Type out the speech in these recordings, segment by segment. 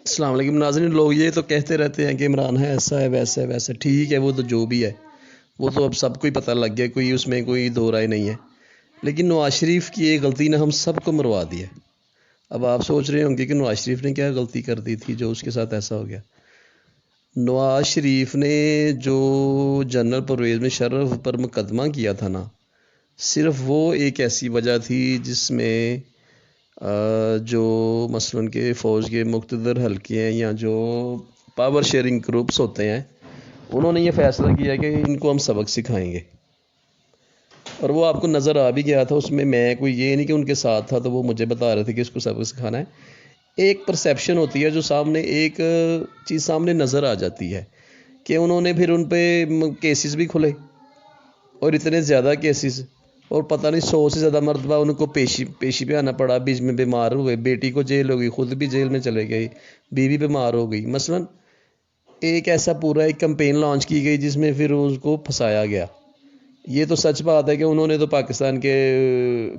السلام علیکم ناظرین، لوگ یہ تو کہتے رہتے ہیں کہ عمران ہے ایسا ہے ویسا ہے ویسا، ٹھیک ہے، وہ تو جو بھی ہے وہ تو اب سب کو ہی پتہ لگ گیا، کوئی اس میں کوئی دو رائے نہیں ہے۔ لیکن نواز شریف کی ایک غلطی نے ہم سب کو مروا دیا۔ اب آپ سوچ رہے ہوں گے کہ نواز شریف نے کیا غلطی کر دی تھی جو اس کے ساتھ ایسا ہو گیا۔ نواز شریف نے جو جنرل پرویز مشرف پر مقدمہ کیا تھا نا، صرف وہ ایک ایسی وجہ تھی جس میں جو مثلاً کہ فوج کے مقتدر حلقے ہیں یا جو پاور شیئرنگ گروپس ہوتے ہیں، انہوں نے یہ فیصلہ کیا کہ ان کو ہم سبق سکھائیں گے، اور وہ آپ کو نظر آ بھی گیا تھا۔ اس میں کوئی یہ نہیں کہ ان کے ساتھ تھا تو وہ مجھے بتا رہے تھے کہ اس کو سبق سکھانا ہے۔ ایک پرسیپشن ہوتی ہے جو سامنے ایک چیز سامنے نظر آ جاتی ہے کہ انہوں نے پھر ان پہ کیسز بھی کھلے، اور اتنے زیادہ کیسز، اور پتہ نہیں 100 سے زیادہ مرتبہ ان کو پیشی پہ آنا پڑا، بیچ میں بیمار ہوئے، بیٹی کو جیل ہو گئی، خود بھی جیل میں چلے گئے، بیوی بیمار ہو گئی۔ مثلاً ایک ایسا پورا ایک کمپین لانچ کی گئی جس میں پھر اس کو پھنسایا گیا۔ یہ تو سچ بات ہے کہ انہوں نے تو پاکستان کے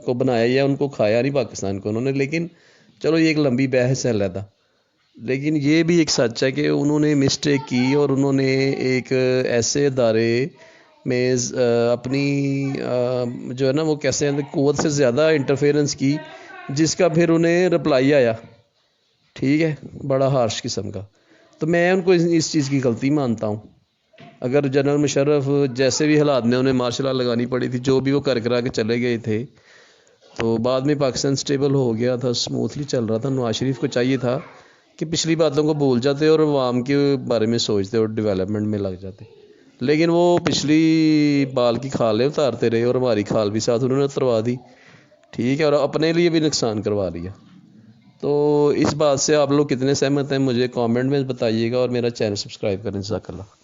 کو بنایا یا ان کو کھایا نہیں پاکستان کو انہوں نے، لیکن چلو یہ ایک لمبی بحث ہے علیحدہ۔ لیکن یہ بھی ایک سچ ہے کہ انہوں نے مسٹیک کی، اور انہوں نے ایک ایسے ادارے میں اپنی جو ہے نا وہ کیسے قوت سے زیادہ انٹرفیئرنس کی، جس کا پھر انہیں رپلائی آیا، ٹھیک ہے، بڑا ہارش قسم کا۔ تو میں ان کو اس چیز کی غلطی مانتا ہوں۔ اگر جنرل مشرف جیسے بھی حالات میں انہیں مارشل لا لگانی پڑی تھی، جو بھی وہ کرا کے چلے گئے تھے، تو بعد میں پاکستان سٹیبل ہو گیا تھا، سموتھلی چل رہا تھا۔ نواز شریف کو چاہیے تھا کہ پچھلی باتوں کو بھول جاتے اور عوام کے بارے میں سوچتے اور ڈیولپمنٹ میں لگ جاتے، لیکن وہ پچھلی بال کی کھالیں اتارتے رہے، اور ہماری کھال بھی ساتھ انہوں نے اتروا دی، ٹھیک ہے، اور اپنے لیے بھی نقصان کروا لیا۔ تو اس بات سے آپ لوگ کتنے سہمت ہیں مجھے کامنٹ میں بتائیے گا، اور میرا چینل سبسکرائب کریں۔ جزاک اللہ۔